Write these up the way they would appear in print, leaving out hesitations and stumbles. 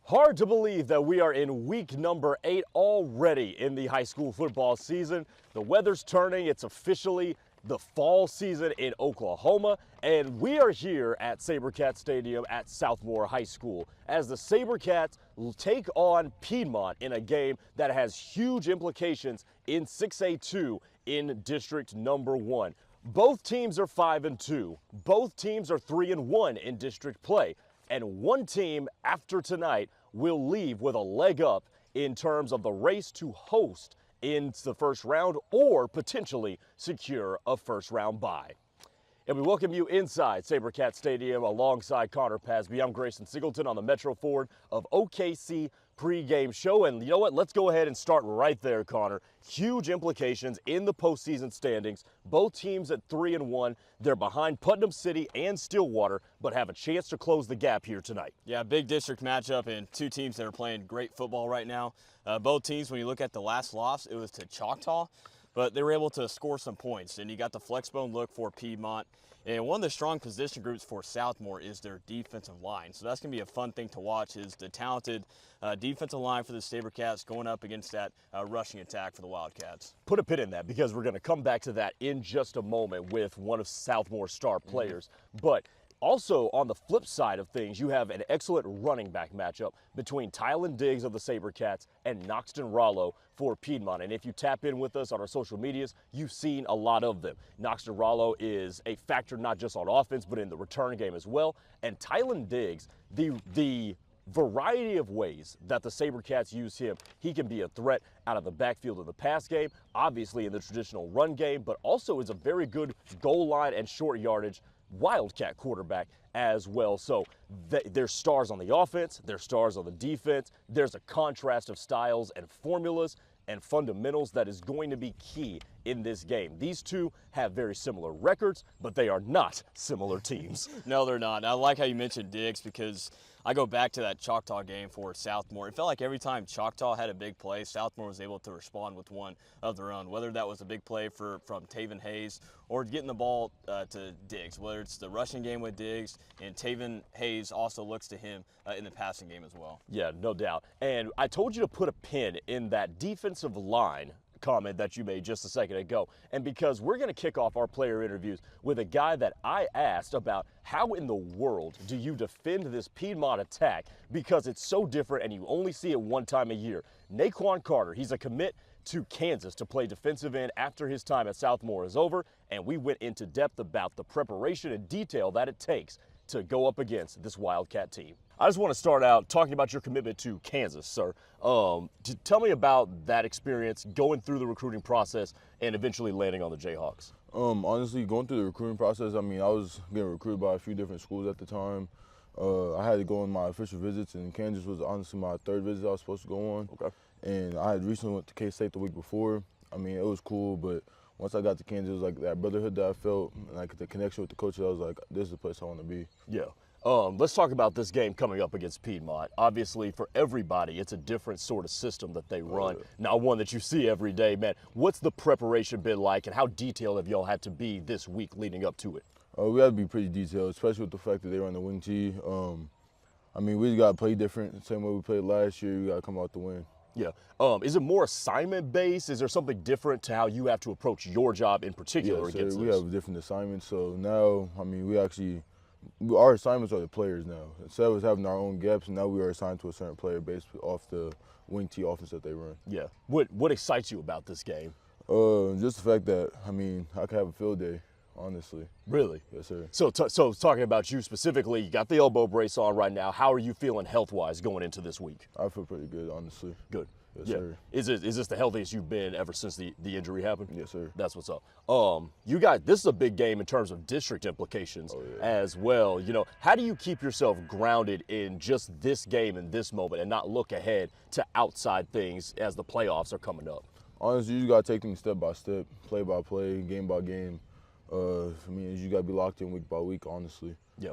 Hard to believe that we are in week number 8 already in the high school football season. The weather's turning. It's officially the fall season in Oklahoma, and we are here at SaberCat Stadium at Southmoore High School as the SaberCats take on Piedmont in a game that has huge implications in 6A2 in District Number 1. Both teams are 5-2. Both teams are 3-1 in district play. And one team after tonight will leave with a leg up in terms of the race to host in the first round or potentially secure a first round bye. And we welcome you inside SaberCat Stadium alongside Connor Pasby. I'm Grayson Singleton on the Metro Ford of OKC pregame show. And you know what? Let's go ahead and start right there, Connor. Huge implications in the postseason standings. Both teams at 3-1. They're behind Putnam City and Stillwater, but have a chance to close the gap here tonight. Yeah, big district matchup and two teams that are playing great football right now. Both teams, when you look at the last loss, it was to Choctaw. But they were able to score some points, and you got the flexbone look for Piedmont. And one of the strong position groups for Southmoore is their defensive line. So that's going to be a fun thing to watch, is the talented defensive line for the SaberCats going up against that rushing attack for the Wildcats. Put a pin in that because we're going to come back to that in just a moment with one of Southmoore's star players. But also, on the flip side of things, you have an excellent running back matchup between Tylen Diggs of the SaberCats and Noxton Rollo for Piedmont. And if you tap in with us on our social medias, you've seen a lot of them. Noxton Rollo is a factor not just on offense, but in the return game as well. And Tylen Diggs, the variety of ways that the SaberCats use him, he can be a threat out of the backfield of the pass game, obviously in the traditional run game, but also is a very good goal line and short yardage Wildcat quarterback as well. So there's stars on the offense, there's stars on the defense. There's a contrast of styles and formulas and fundamentals that is going to be key in this game. These two have very similar records, but they are not similar teams. No, they're not. I like how you mentioned Diggs because I go back to that Choctaw game for Southmoore. It felt like every time Choctaw had a big play, Southmoore was able to respond with one of their own, whether that was a big play from Taven Hayes or getting the ball to Diggs, whether it's the rushing game with Diggs, and Taven Hayes also looks to him in the passing game as well. Yeah, no doubt. And I told you to put a pin in that defensive line comment that you made just a second ago. And because we're going to kick off our player interviews with a guy that I asked about how in the world do you defend this Piedmont attack, because it's so different and you only see it one time a year. Naquan Carter, he's a commit to Kansas to play defensive end after his time at Southmoore is over, and we went into depth about the preparation and detail that it takes to go up against this Wildcat team. I just want to start out talking about your commitment to Kansas, sir. Tell me about that experience, going through the recruiting process and eventually landing on the Jayhawks. Honestly, going through the recruiting process, I mean, I was getting recruited by a few different schools at the time. I had to go on my official visits, and Kansas was honestly my third visit I was supposed to go on. Okay. And I had recently went to K-State the week before. I mean, it was cool, but once I got to Kansas, it was like that brotherhood that I felt, and like the connection with the coaches, I was like, this is the place I want to be. Yeah. Let's talk about this game coming up against Piedmont. Obviously, for everybody, it's a different sort of system that they run, not one that you see every day, man. What's the preparation been like, and how detailed have y'all had to be this week leading up to it? We had to be pretty detailed, especially with the fact that they run the wing tee. I mean, we just got to play different. The same way we played last year, we got to come out to win. Yeah. Is it more assignment-based? Is there something different to how you have to approach your job in particular against this? We have different assignments, so now, I mean, our assignments are the players now. Instead of us having our own gaps, now we are assigned to a certain player based off the wing tee offense that they run. Yeah. What excites you about this game? Just the fact that, I mean, I could have a field day, honestly. Really? Yes, sir. So talking about you specifically, you got the elbow brace on right now. How are you feeling health-wise going into this week? I feel pretty good, honestly. Good. Yes, sir. Is this the healthiest you've been ever since the injury happened? Yes, sir. That's what's up. You guys, this is a big game in terms of district implications as well. You know, how do you keep yourself grounded in just this game and this moment and not look ahead to outside things as the playoffs are coming up? Honestly, you just got to take things step by step, play by play, game by game. I mean, you got to be locked in week by week, honestly. Yeah.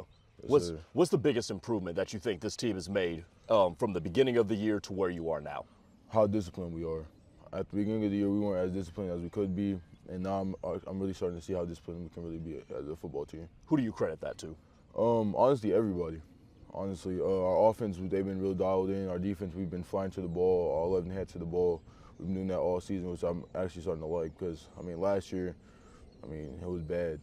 Yes, What's the biggest improvement that you think this team has made from the beginning of the year to where you are now? How disciplined we are. At the beginning of the year, we weren't as disciplined as we could be, and now I'm really starting to see how disciplined we can really be as a football team. Who do you credit that to? Honestly, everybody. honestly. Our offense, they've been real dialed in. Our defense, we've been flying to the ball, all 11 heads to the ball. We've been doing that all season, which I'm actually starting to like because, I mean, last year, I mean, it was bad.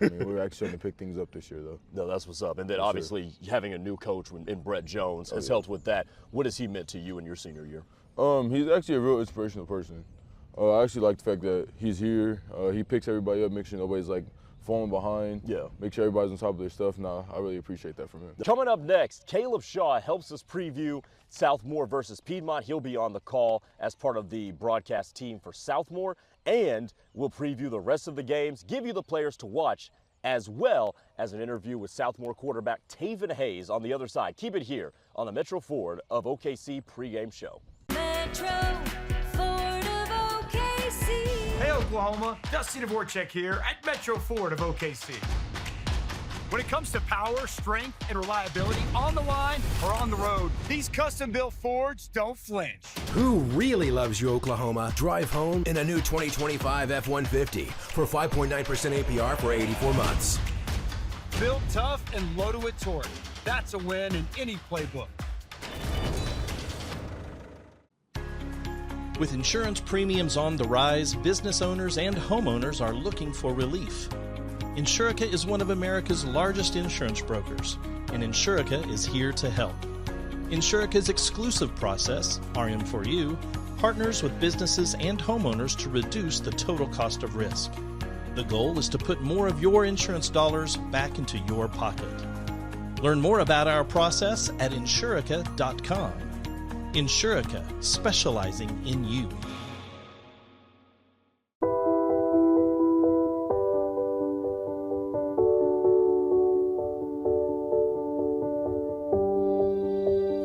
I mean, we're actually starting to pick things up this year, though. No, that's what's up. And then obviously having a new coach in Brett Jones has helped with that. What has he meant to you in your senior year? He's actually a real inspirational person. I actually like the fact that he's here. He picks everybody up, makes sure nobody's like falling behind. Yeah. Make sure everybody's on top of their stuff. Nah, I really appreciate that from him. Coming up next, Caleb Shaw helps us preview Southmoore versus Piedmont. He'll be on the call as part of the broadcast team for Southmoore, and we'll preview the rest of the games, give you the players to watch, as well as an interview with Southmoore quarterback Taven Hayes on the other side. Keep it here on the Metro Ford of OKC pregame show. Metro Ford of OKC. Hey Oklahoma, Dusty Dvorak here at Metro Ford of OKC. When it comes to power, strength, and reliability on the line or on the road, these custom-built Fords don't flinch. Who really loves you, Oklahoma? Drive home in a new 2025 F-150 for 5.9% APR for 84 months. Built tough and loaded with torque. That's a win in any playbook. With insurance premiums on the rise, business owners and homeowners are looking for relief. Insurica is one of America's largest insurance brokers, and Insurica is here to help. Insurica's exclusive process, RM4U, partners with businesses and homeowners to reduce the total cost of risk. The goal is to put more of your insurance dollars back into your pocket. Learn more about our process at insurica.com. Insurica, specializing in you.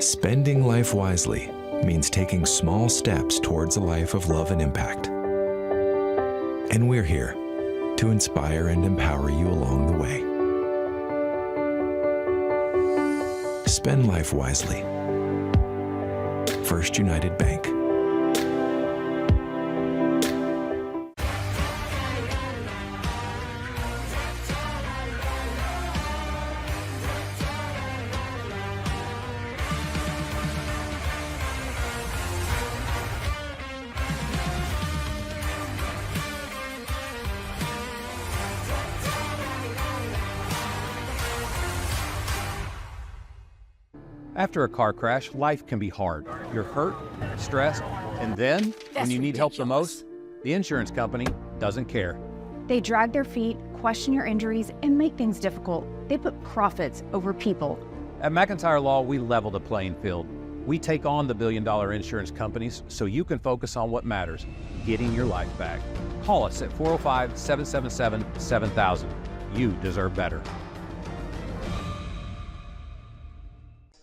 Spending life wisely means taking small steps towards a life of love and impact. And we're here to inspire and empower you along the way. Spend life wisely. First United Bank. After a car crash, life can be hard. You're hurt, stressed, and then, when you need help the most, the insurance company doesn't care. They drag their feet, question your injuries, and make things difficult. They put profits over people. At McIntyre Law, we level the playing field. We take on the billion-dollar insurance companies so you can focus on what matters, getting your life back. Call us at 405-777-7000. You deserve better.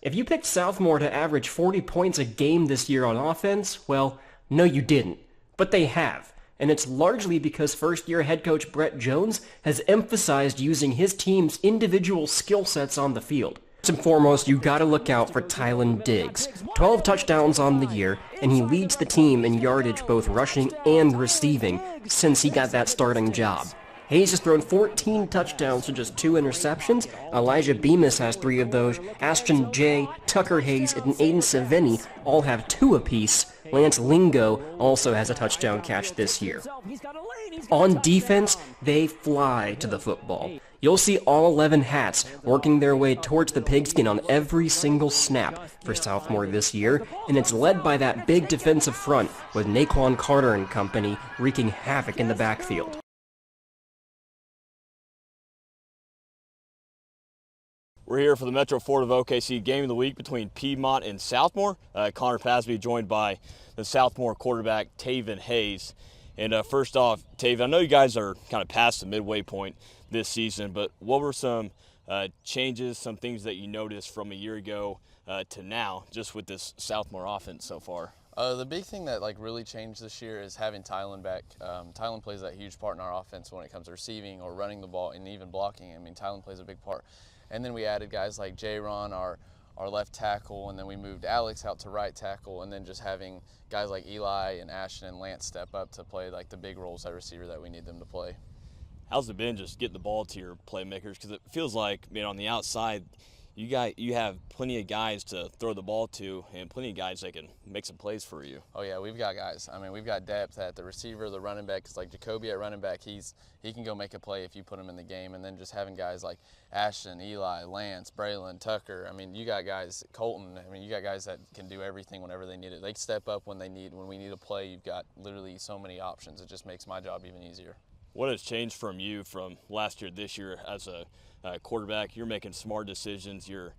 If you picked Southmoore to average 40 points a game this year on offense, well, no you didn't. But they have. And it's largely because first-year head coach Brett Jones has emphasized using his team's individual skill sets on the field. First and foremost, you gotta look out for Tylen Diggs. 12 touchdowns on the year, and he leads the team in yardage both rushing and receiving since he got that starting job. Hayes has thrown 14 touchdowns to just 2 interceptions. Elijah Bemis has 3 of those. Ashton Jay, Tucker Hayes, and Aiden Savini all have 2 apiece. Lance Lingo also has a touchdown catch this year. On defense, they fly to the football. You'll see all 11 hats working their way towards the pigskin on every single snap for Southmoore this year, and it's led by that big defensive front with Naquan Carter and company wreaking havoc in the backfield. We're here for the Metro Ford of OKC game of the week between Piedmont and Southmoore. Connor Pasby joined by the Southmoore quarterback Taven Hayes. And first off, Taven, I know you guys are kind of past the midway point this season, but what were some changes, some things that you noticed from a year ago to now, just with this Southmoore offense so far? The big thing that really changed this year is having Tylen back. Tylen plays that huge part in our offense when it comes to receiving or running the ball and even blocking. I mean, Tylen plays a big part. And then we added guys like J-Ron, our left tackle, and then we moved Alex out to right tackle, and then just having guys like Eli and Ashton and Lance step up to play the big roles at receiver that we need them to play. How's it been just getting the ball to your playmakers? Because it feels like, on the outside, you have plenty of guys to throw the ball to and plenty of guys that can make some plays for you. Oh yeah, we've got guys. I mean, we've got depth at the receiver, the running back. It's like Jacoby at running back. He can go make a play if you put him in the game. And then just having guys like Ashton, Eli, Lance, Braylon, Tucker. I mean, you got guys, Colton. I mean, you got guys that can do everything whenever they need it. They step up when we need a play. You've got literally so many options. It just makes my job even easier. What has changed from you from last year, this year as a quarterback? You're making smart decisions. You're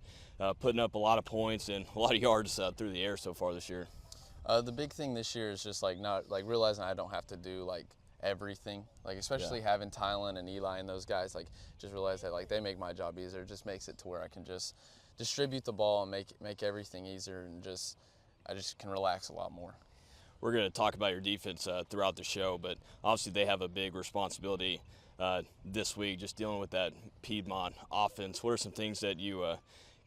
putting up a lot of points and a lot of yards through the air so far this year. The big thing this year is just not realizing I don't have to do everything. Especially having Tylen and Eli and those guys. Just realize that they make my job easier. It just makes it to where I can just distribute the ball and make everything easier, and I just can relax a lot more. We're going to talk about your defense throughout the show, but obviously they have a big responsibility this week, just dealing with that Piedmont offense. What are some things that you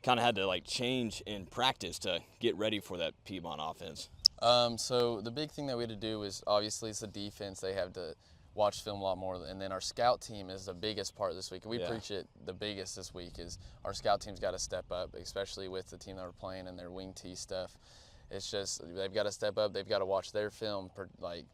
kind of had to change in practice to get ready for that Piedmont offense? So the big thing that we had to do is obviously it's the defense. They have to watch film a lot more, and then our scout team is the biggest part this week. And we preach it the biggest this week is our scout team's got to step up, especially with the team that we're playing and their wing tee stuff. It's just they've got to step up. They've got to watch their film.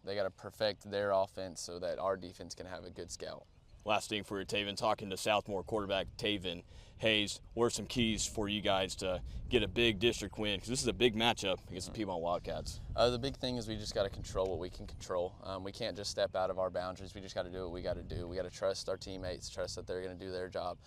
They got to perfect their offense so that our defense can have a good scout. Last thing for you, Taven, talking to Southmoore quarterback Taven Hayes, what are some keys for you guys to get a big district win? Because this is a big matchup against the Piedmont Wildcats. The big thing is we just got to control what we can control. We can't just step out of our boundaries. We just got to do what we got to do. We got to trust our teammates, trust that they're going to do their job.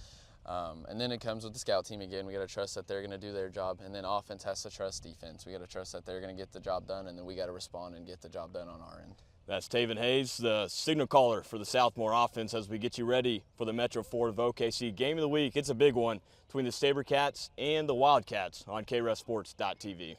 And then it comes with the scout team again. We got to trust that they're going to do their job, and then offense has to trust defense. We got to trust that they're going to get the job done, and then we got to respond and get the job done on our end. That's Taven Hayes, the signal caller for the Southmoore offense as we get you ready for the Metro Ford of OKC game of the week. It's a big one between the SaberCats and the Wildcats on KREFSports.tv.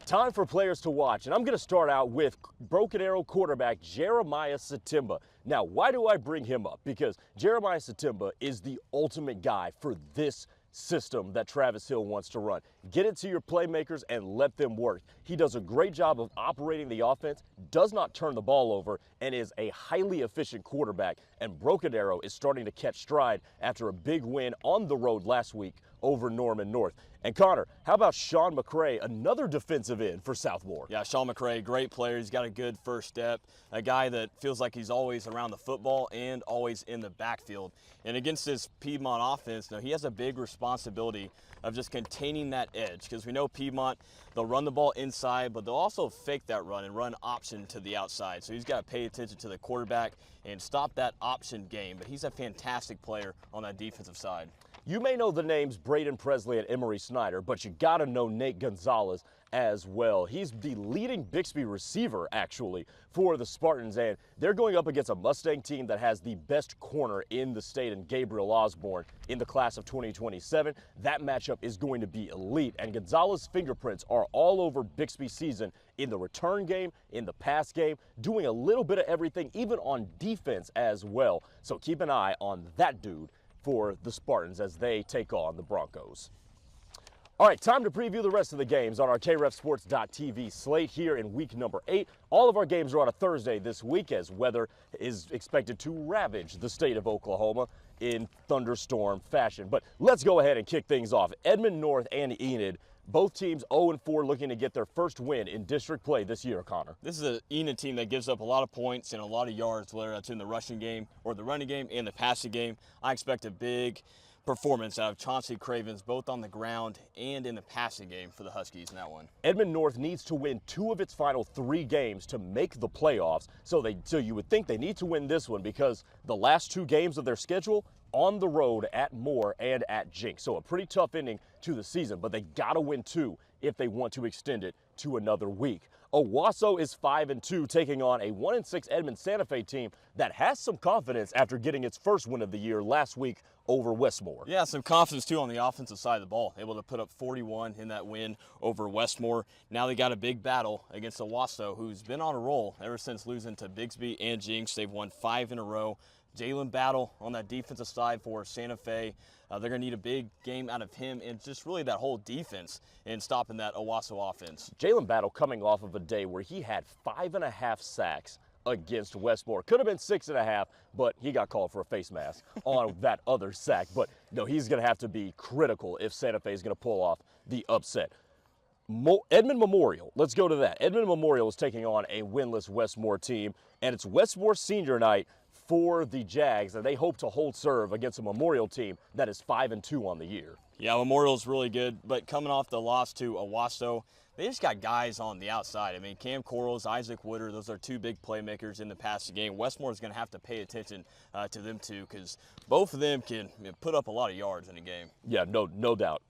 Time for players to watch, and I'm going to start out with Broken Arrow quarterback Jeremiah Satimba. Now, why do I bring him up? Because Jeremiah Satimba is the ultimate guy for this system that Travis Hill wants to run. Get it to your playmakers and let them work. He does a great job of operating the offense, does not turn the ball over, and is a highly efficient quarterback. And Broken Arrow is starting to catch stride after a big win on the road last week over Norman North. And Connor, how about Sean McCray, another defensive end for Southmoore? Yeah, Sean McCray, great player. He's got a good first step, a guy that feels like he's always around the football and always in the backfield. And against this Piedmont offense, he has a big responsibility of just containing that edge, because we know Piedmont, they'll run the ball inside, but they'll also fake that run and run option to the outside. So he's got to pay attention to the quarterback and stop that option game. But he's a fantastic player on that defensive side. You may know the names Braden Presley and Emery Snyder, but you got to know Nate Gonzalez as well. He's the leading Bixby receiver, actually, for the Spartans, and they're going up against a Mustang team that has the best corner in the state in Gabriel Osborne in the class of 2027. That matchup is going to be elite, and Gonzalez's fingerprints are all over Bixby's season in the return game, in the pass game, doing a little bit of everything, even on defense as well. So keep an eye on that dude for the Spartans as they take on the Broncos. All right, time to preview the rest of the games on our KREFSports.tv slate here in week number 8. All of our games are on a Thursday this week as weather is expected to ravage the state of Oklahoma in thunderstorm fashion. But let's go ahead and kick things off. Edmond North and Enid, both teams 0-4, looking to get their first win in district play this year, Connor. This is an Enid team that gives up a lot of points and a lot of yards, whether that's in the rushing game or the running game and the passing game. I expect a big performance out of Chauncey Cravens, both on the ground and in the passing game for the Huskies in that one. Edmond North needs to win 2 of its final 3 games to make the playoffs. So you would think they need to win this one, because the last 2 games of their schedule on the road at Moore and at Jinx. So a pretty tough ending to the season, but they got to win 2 if they want to extend it to another week. Owasso is 5-2, taking on a 1-6 Edmond Santa Fe team that has some confidence after getting its first win of the year last week over Westmoore. Yeah, some confidence too on the offensive side of the ball. Able to put up 41 in that win over Westmoore. Now they got a big battle against Owasso, who's been on a roll ever since losing to Bigsby and Jinx. They've won 5 in a row. Jalen Battle on that defensive side for Santa Fe. They're going to need a big game out of him and just really that whole defense in stopping that Owasso offense. Jalen Battle coming off of a day where he had 5.5 sacks, against Westmore. Could have been 6.5, but he got called for a face mask on that other sack. But no, he's going to have to be critical if Santa Fe is going to pull off the upset. Edmond Memorial, let's go to that. Edmond Memorial is taking on a winless Westmore team, and it's Westmore senior night for the Jags, and they hope to hold serve against a Memorial team that is 5-2 on the year. Yeah, Memorial's really good, but coming off the loss to Owasso, they just got guys on the outside. I mean, Cam Corals, Isaac Wooder, those are two big playmakers in the passing game. Westmore's going to have to pay attention to them too, because both of them can put up a lot of yards in a game. Yeah, no doubt.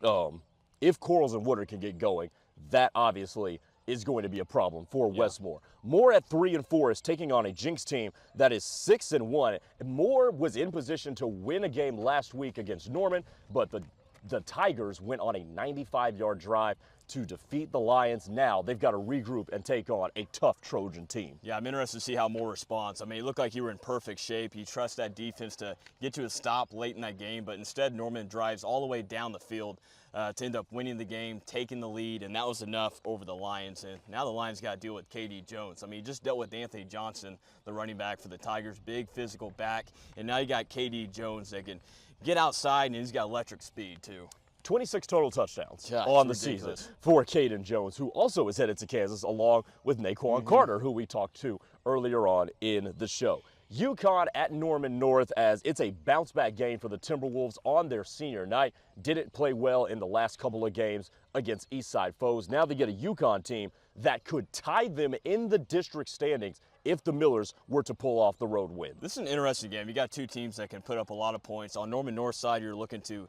If Corals and Wooder can get going, that obviously is going to be a problem for Westmore. Moore at 3-4 is taking on a Jinx team that is 6-1. Moore was in position to win a game last week against Norman, but the Tigers went on a 95-yard drive to defeat the Lions. Now they've got to regroup and take on a tough Trojan team. Yeah, I'm interested to see how Moore responds. I mean, it looked like you were in perfect shape. You trust that defense to get to a stop late in that game, but instead Norman drives all the way down the field to end up winning the game, taking the lead, and that was enough over the Lions. And now the Lions got to deal with KD Jones. I mean, he just dealt with Anthony Johnson, the running back for the Tigers, big physical back, and now you got KD Jones that can get outside, and he's got electric speed too. 26 total touchdowns on the season for Caden Jones, who also is headed to Kansas along with Naquan Carter, who we talked to earlier on in the show. UConn at Norman North, as it's a bounce-back game for the Timberwolves on their senior night. Didn't play well in the last couple of games against Eastside foes. Now they get a UConn team that could tie them in the district standings if the Millers were to pull off the road win. This is an interesting game. You got two teams that can put up a lot of points. On Norman North side, you're looking to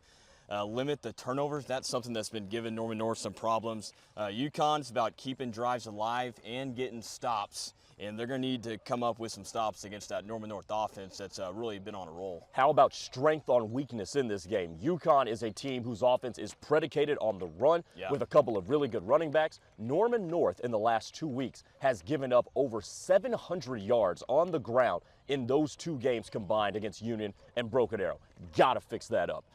limit the turnovers. That's something that's been giving Norman North some problems. UConn's about keeping drives alive and getting stops, and they're going to need to come up with some stops against that Norman North offense that's really been on a roll. How about strength on weakness in this game? UConn is a team whose offense is predicated on the run with a couple of really good running backs. Norman North in the last 2 weeks has given up over 700 yards on the ground in those two games combined against Union and Broken Arrow. Gotta fix that up.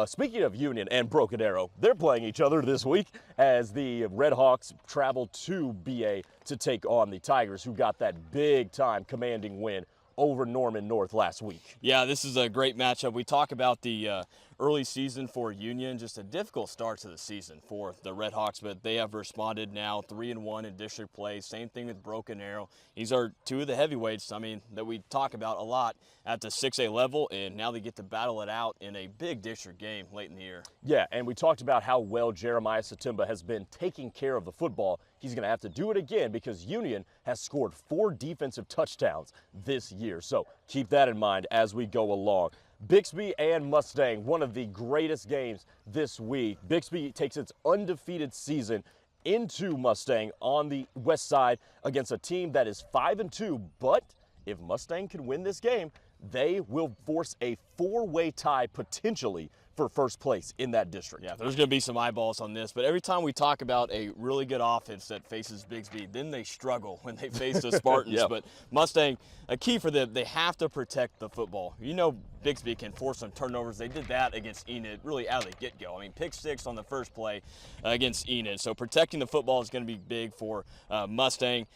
Speaking of Union and Broken Arrow, they're playing each other this week as the Red Hawks travel to BA to take on the Tigers, who got that big-time commanding win over Norman North last week. Yeah, this is a great matchup. We talk about the early season for Union, just a difficult start to the season for the Red Hawks, but they have responded now 3-1 in district play. Same thing with Broken Arrow. These are two of the heavyweights, I mean, that we talk about a lot at the 6A level, and now they get to battle it out in a big district game late in the year. Yeah, and we talked about how well Jeremiah Satimba has been taking care of the football. He's going to have to do it again because Union has scored 4 defensive touchdowns this year. So keep that in mind as we go along. Bixby and Mustang, one of the greatest games this week. Bixby takes its undefeated season into Mustang on the west side against a team that is 5-2. But if Mustang can win this game, they will force a 4-way tie potentially for first place in that district. Yeah, there's going to be some eyeballs on this, but every time we talk about a really good offense that faces Bixby, then they struggle when they face the Spartans. But Mustang, a key for them, they have to protect the football. You know, Bixby can force some turnovers. They did that against Enid really out of the get-go. I mean, pick 6 on the first play against Enid. So protecting the football is going to be big for Mustang.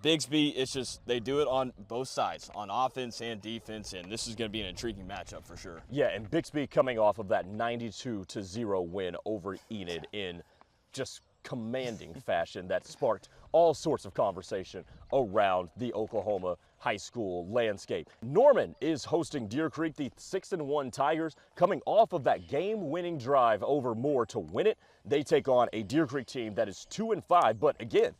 Bixby, it's just they do it on both sides, on offense and defense, and this is going to be an intriguing matchup for sure. Yeah, and Bixby coming off of that 92-0 win over Enid in just commanding fashion that sparked all sorts of conversation around the Oklahoma high school landscape. Norman is hosting Deer Creek, the 6-1 Tigers, coming off of that game-winning drive over Moore to win it. They take on a Deer Creek team that is 2-5, but again,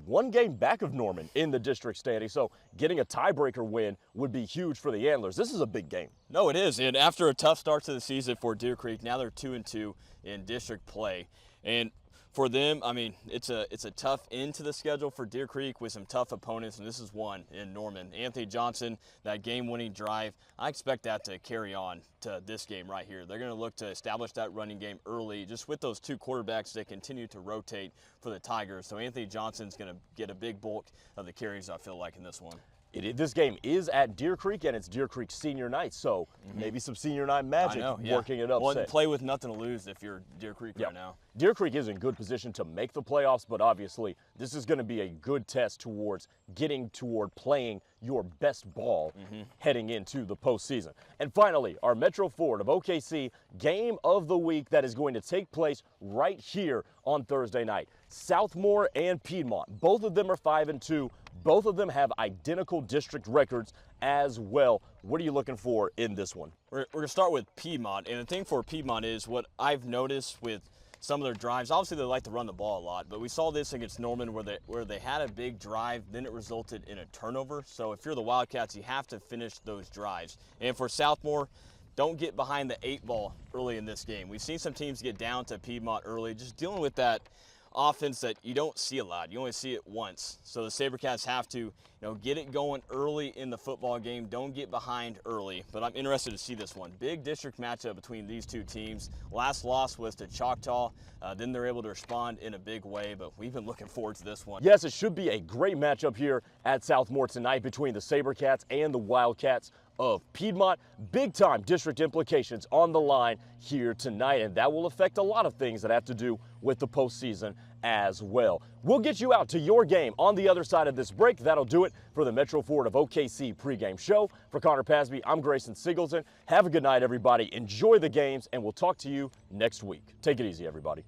1 game back of Norman in the district standing, so getting a tiebreaker win would be huge for the Antlers. This is a big game. No, it is, and after a tough start to the season for Deer Creek, now they're 2-2 in district play. And for them, I mean, it's a tough end to the schedule for Deer Creek with some tough opponents, and this is one in Norman. Anthony Johnson, that game-winning drive, I expect that to carry on to this game right here. They're going to look to establish that running game early. Just with those 2 quarterbacks, they continue to rotate for the Tigers. So Anthony Johnson's going to get a big bulk of the carries, I feel like, in this one. This game is at Deer Creek, and it's Deer Creek senior night, so maybe some senior night magic working it up. Well, play with nothing to lose if you're Deer Creek right now. Deer Creek is in good position to make the playoffs, but obviously this is going to be a good test towards getting toward playing your best ball heading into the postseason. And finally, our Metro Ford of OKC game of the week that is going to take place right here on Thursday night. Southmoore and Piedmont, both of them are 5-2. Both of them have identical district records as well. What are you looking for in this one? We're going to start with Piedmont, and the thing for Piedmont is what I've noticed with some of their drives. Obviously, they like to run the ball a lot, but we saw this against Norman where they had a big drive, then it resulted in a turnover. So if you're the Wildcats, you have to finish those drives. And for Southmoore, don't get behind the 8 ball early in this game. We've seen some teams get down to Piedmont early, just dealing with that offense that you don't see a lot. You only see it once. So the SaberCats have to, get it going early in the football game. Don't get behind early. But I'm interested to see this one. Big district matchup between these two teams. Last loss was to Choctaw. Then they're able to respond in a big way, but we've been looking forward to this one. Yes, it should be a great matchup here at Southmoore tonight between the SaberCats and the Wildcats of Piedmont. Big time district implications on the line here tonight, and that will affect a lot of things that have to do with the postseason as well. We'll get you out to your game on the other side of this break. That'll do it for the Metro Ford of OKC pregame show. For Connor Pasby, I'm Grayson Singleton. Have a good night, everybody. Enjoy the games, and we'll talk to you next week. Take it easy, everybody.